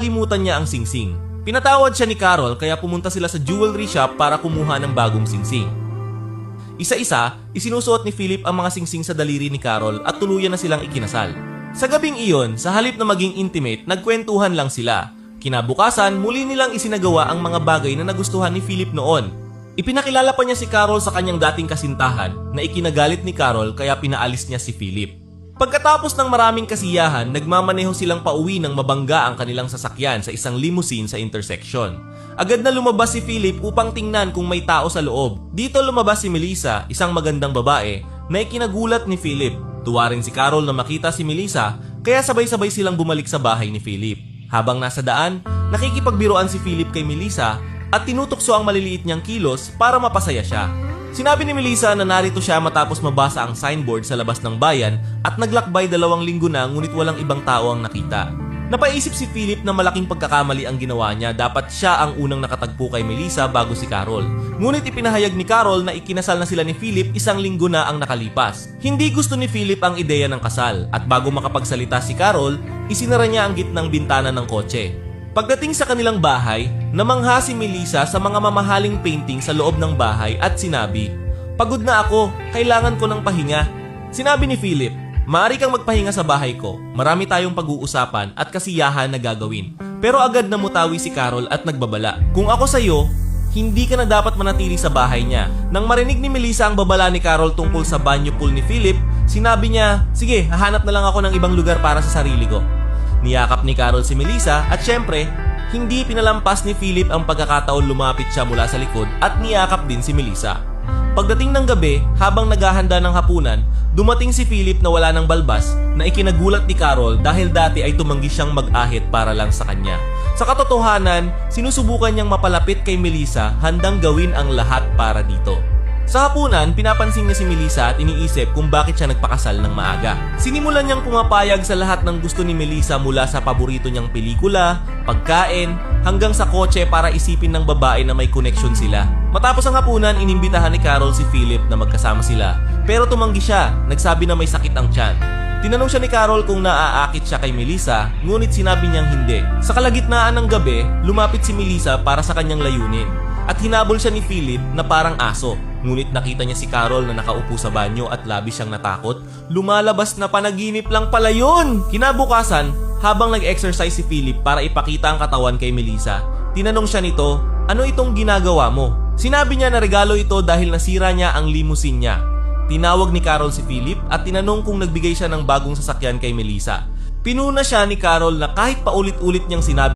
nakalimutan niya ang singsing. Pinatawad siya ni Carol kaya pumunta sila sa jewelry shop para kumuha ng bagong singsing. Isa-isa, isinusuot ni Philip ang mga singsing sa daliri ni Carol at tuluyan na silang ikinasal. Sa gabing iyon, sa halip na maging intimate, nagkwentuhan lang sila. Kinabukasan, muli nilang isinagawa ang mga bagay na nagustuhan ni Philip noon. Ipinakilala pa niya si Carol sa kanyang dating kasintahan na ikinagalit ni Carol kaya pinaalis niya si Philip. Pagkatapos ng maraming kasiyahan, nagmamaneho silang pauwi ng mabangga ang kanilang sasakyan sa isang limousine sa intersection. Agad na lumabas si Philip upang tingnan kung may tao sa loob. Dito lumabas si Melissa, isang magandang babae, na ikinagulat ni Philip. Tuwa rin si Carol na makita si Melissa, kaya sabay-sabay silang bumalik sa bahay ni Philip. Habang nasa daan, nakikipagbiruan si Philip kay Melissa at tinutukso ang maliliit niyang kilos para mapasaya siya. Sinabi ni Melissa na narito siya matapos mabasa ang signboard sa labas ng bayan at naglakbay 2 linggo na ngunit walang ibang tao ang nakita. Napaisip si Philip na malaking pagkakamali ang ginawa niya, dapat siya ang unang nakatagpo kay Melissa bago si Carol. Ngunit ipinahayag ni Carol na ikinasal na sila ni Philip 1 linggo na ang nakalipas. Hindi gusto ni Philip ang ideya ng kasal at bago makapagsalita si Carol, isinara niya ang gitnang bintana ng kotse. Pagdating sa kanilang bahay, namangha si Melissa sa mga mamahaling painting sa loob ng bahay at sinabi, "Pagod na ako, kailangan ko ng pahinga." Sinabi ni Philip, "Maaari kang magpahinga sa bahay ko. Marami tayong pag-uusapan at kasiyahan na gagawin." Pero agad na mutawi si Carol at nagbabala, "Kung ako sa'yo, hindi ka na dapat manatili sa bahay niya." Nang marinig ni Melissa ang babala ni Carol tungkol sa banyo pool ni Philip, sinabi niya, "Sige, hahanap na lang ako ng ibang lugar para sa sarili ko." Niyakap ni Carol si Melissa at syempre, hindi pinalampas ni Philip ang pagkakataon lumapit siya mula sa likod at niyakap din si Melissa. Pagdating ng gabi, habang naghahanda ng hapunan, dumating si Philip na wala ng balbas na ikinagulat ni Carol dahil dati ay tumanggi siyang mag-ahit para lang sa kanya. Sa katotohanan, sinusubukan niyang mapalapit kay Melissa, handang gawin ang lahat para dito. Sa hapunan, pinapansin niya si Melissa at iniisip kung bakit siya nagpakasal ng maaga. Sinimulan niyang pumapayag sa lahat ng gusto ni Melissa mula sa paborito niyang pelikula, pagkain, hanggang sa kotse para isipin ng babae na may koneksyon sila. Matapos ang hapunan, inimbitahan ni Carol si Philip na magkasama sila. Pero tumanggi siya, nagsabi na may sakit ang tiyan. Tinanong siya ni Carol kung naaakit siya kay Melissa, ngunit sinabi niyang hindi. Sa kalagitnaan ng gabi, lumapit si Melissa para sa kanyang layunin. At hinabol siya ni Philip na parang aso. Ngunit nakita niya si Carol na nakaupo sa banyo at labis siyang natakot. Lumalabas na panaginip lang pala yun! Kinabukasan, habang nag-exercise si Philip para ipakita ang katawan kay Melissa, tinanong siya nito, "Ano itong ginagawa mo?" Sinabi niya na regalo ito dahil nasira niya ang limousine niya. Tinawag ni Carol si Philip at tinanong kung nagbigay siya ng bagong sasakyan kay Melissa. Pinuna siya ni Carol na kahit paulit-ulit niyang sinabi